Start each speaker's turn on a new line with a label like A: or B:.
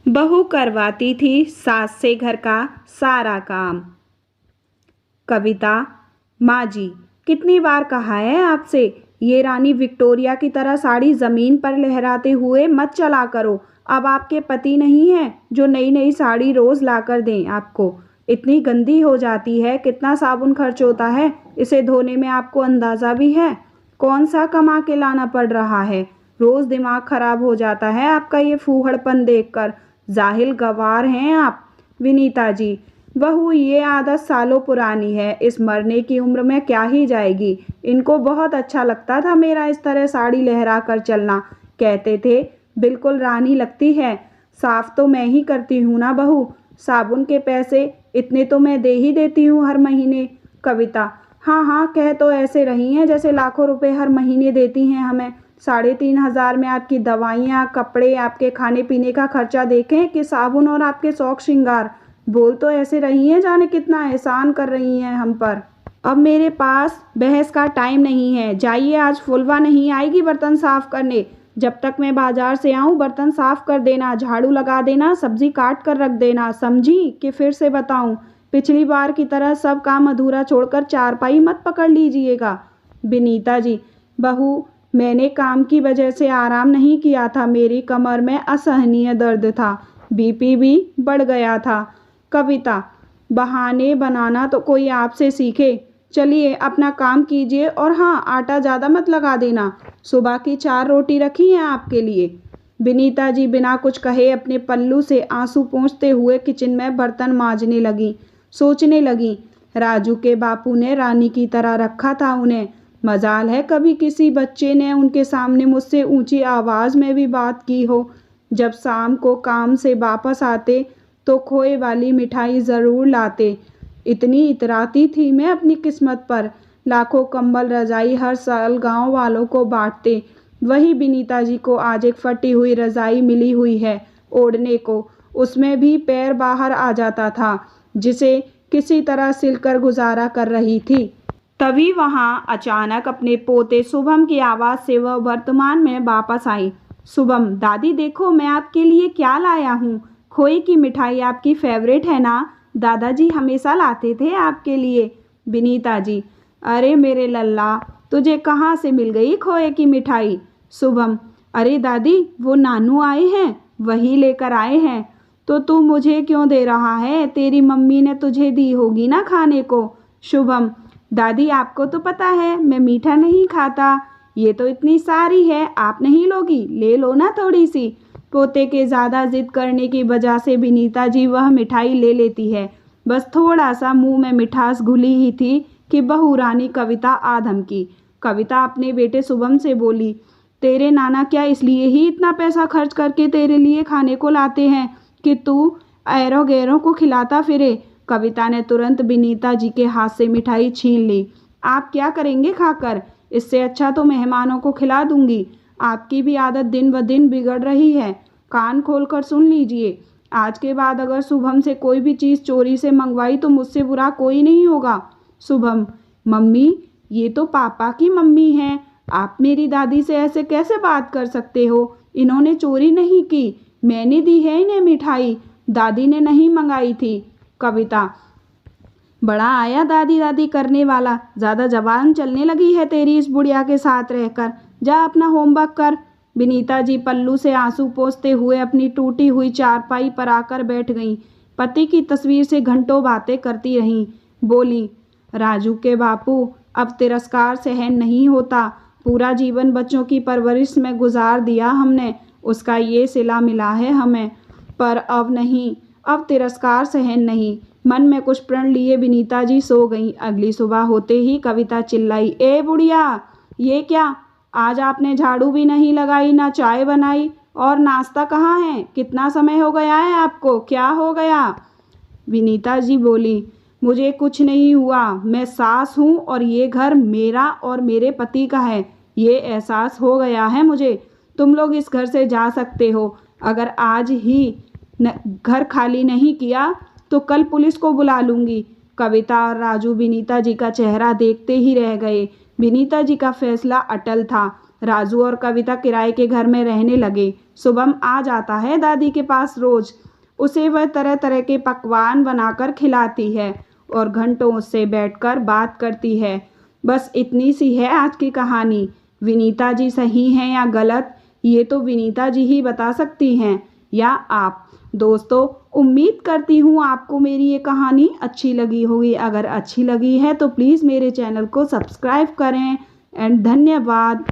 A: बहू करवाती थी सास से घर का सारा काम। कविता। माँ जी, कितनी बार कहा है आपसे, ये रानी विक्टोरिया की तरह साड़ी ज़मीन पर लहराते हुए मत चला करो। अब आपके पति नहीं हैं जो नई नई साड़ी रोज़ ला कर दें आपको। इतनी गंदी हो जाती है, कितना साबुन खर्च होता है इसे धोने में, आपको अंदाज़ा भी है? कौन सा कमा के लाना पड़ रहा है? रोज़ दिमाग खराब हो जाता है आपका ये फूहड़पन देखकर। जाहिल गवार हैं आप। विनीता जी, बहू ये आदत सालों पुरानी है, इस मरने की उम्र में क्या ही जाएगी। इनको बहुत अच्छा लगता था मेरा इस तरह साड़ी लहरा कर चलना। कहते थे बिल्कुल रानी लगती है। साफ तो मैं ही करती हूँ ना बहू, साबुन के पैसे इतने तो मैं दे ही देती हूँ हर महीने। कविता। हाँ हाँ, कह तो ऐसे रही हैं जैसे लाखों रुपए हर महीने देती हैं हमें। 3,500 में आपकी दवाइयाँ, कपड़े, आपके खाने पीने का खर्चा देखें कि साबुन और आपके शौक श्रृंगार। बोल तो ऐसे रही हैं जाने कितना एहसान कर रही हैं हम पर। अब मेरे पास बहस का टाइम नहीं है, जाइए, आज फुलवा नहीं आएगी बर्तन साफ करने। जब तक मैं बाजार से आऊँ बर्तन साफ कर देना, झाड़ू लगा देना, सब्जी काट कर रख देना, समझी? कि फिर से बताऊँ? पिछली बार की तरह सब काम अधूरा छोड़कर चारपाई मत पकड़ लीजिएगा। विनीता जी, बहू, मैंने काम की वजह से आराम नहीं किया था, मेरी कमर में असहनीय दर्द था, बीपी भी बढ़ गया था। कविता। बहाने बनाना तो कोई आपसे सीखे। चलिए अपना काम कीजिए, और हाँ, आटा ज़्यादा मत लगा देना। सुबह की 4 रोटी रखी हैं आपके लिए। विनीता जी बिना कुछ कहे अपने पल्लू से आंसू पोंछते हुए किचन में बर्तन मांजने लगी। सोचने लगी, राजू के बापू ने रानी की तरह रखा था उन्हें। मजाल है कभी किसी बच्चे ने उनके सामने मुझसे ऊंची आवाज़ में भी बात की हो। जब शाम को काम से वापस आते तो खोए वाली मिठाई ज़रूर लाते। इतनी इतराती थी मैं अपनी किस्मत पर। लाखों कंबल रजाई हर साल गांव वालों को बांटते। वही विनीता जी को आज एक फटी हुई रजाई मिली हुई है ओढ़ने को, उसमें भी पैर बाहर आ जाता था, जिसे किसी तरह सिलकर गुजारा कर रही थी। तभी वहां अचानक अपने पोते शुभम की आवाज़ से वह वर्तमान में वापस आई। शुभम, दादी देखो मैं आपके लिए क्या लाया हूँ। खोए की मिठाई आपकी फेवरेट है ना? दादाजी हमेशा लाते थे आपके लिए। विनीता जी, अरे मेरे लल्ला, तुझे कहाँ से मिल गई खोए की मिठाई? शुभम, अरे दादी, वो नानू आए हैं, वही लेकर आए हैं। तो तू मुझे क्यों दे रहा है? तेरी मम्मी ने तुझे दी होगी ना खाने को। शुभम, दादी आपको तो पता है मैं मीठा नहीं खाता। ये तो इतनी सारी है, आप नहीं लोगी? ले लो ना थोड़ी सी। पोते के ज़्यादा जिद करने की वजह से विनीता जी वह मिठाई ले लेती है। बस थोड़ा सा मुंह में मिठास घुली ही थी कि बहू रानी कविता आ धमकी। कविता अपने बेटे शुभम से बोली, तेरे नाना क्या इसलिए ही इतना पैसा खर्च करके तेरे लिए खाने को लाते हैं कि तू ऐरों गैरों को खिलाता फिरे? कविता ने तुरंत विनीता जी के हाथ से मिठाई छीन ली। आप क्या करेंगे खाकर? इससे अच्छा तो मेहमानों को खिला दूंगी। आपकी भी आदत दिन ब दिन बिगड़ रही है। कान खोलकर सुन लीजिए, आज के बाद अगर शुभम से कोई भी चीज़ चोरी से मंगवाई तो मुझसे बुरा कोई नहीं होगा। शुभम, मम्मी, ये तो पापा की मम्मी हैं, आप मेरी दादी से ऐसे कैसे बात कर सकते हो? इन्होंने चोरी नहीं की, मैंने दी है इन्हें मिठाई, दादी ने नहीं मंगाई थी। कविता, बड़ा आया दादी दादी करने वाला, ज़्यादा जबान चलने लगी है तेरी इस बुढ़िया के साथ रहकर। जा अपना होमवर्क कर। विनीता जी पल्लू से आंसू पोंछते हुए अपनी टूटी हुई चारपाई पर आकर बैठ गईं। पति की तस्वीर से घंटों बातें करती रहीं। बोली, राजू के बापू, अब तिरस्कार सहन नहीं होता। पूरा जीवन बच्चों की परवरिश में गुजार दिया हमने, उसका ये सिला मिला है हमें। पर अब नहीं, अब तिरस्कार सहन नहीं। मन में कुछ प्रण लिए विनीता जी सो गईं। अगली सुबह होते ही कविता चिल्लाई, ए बुढ़िया, ये क्या? आज आपने झाड़ू भी नहीं लगाई, ना चाय बनाई, और नाश्ता कहाँ है? कितना समय हो गया है आपको? क्या हो गया? विनीता जी बोली, मुझे कुछ नहीं हुआ, मैं सास हूँ और ये घर मेरा और मेरे पति का है, ये एहसास हो गया है मुझे। तुम लोग इस घर से जा सकते हो। अगर आज ही घर खाली नहीं किया तो कल पुलिस को बुला लूँगी। कविता और राजू विनीता जी का चेहरा देखते ही रह गए। विनीता जी का फैसला अटल था। राजू और कविता किराए के घर में रहने लगे। शुभम आ जाता है दादी के पास रोज। उसे वह तरह तरह के पकवान बनाकर खिलाती है और घंटों उससे बैठकर बात करती है। बस इतनी सी है आज की कहानी। विनीता जी सही हैं या गलत, ये तो विनीता जी ही बता सकती हैं, या आप। दोस्तों, उम्मीद करती हूँ आपको मेरी ये कहानी अच्छी लगी होगी। अगर अच्छी लगी है तो प्लीज़ मेरे चैनल को सब्सक्राइब करें एंड धन्यवाद।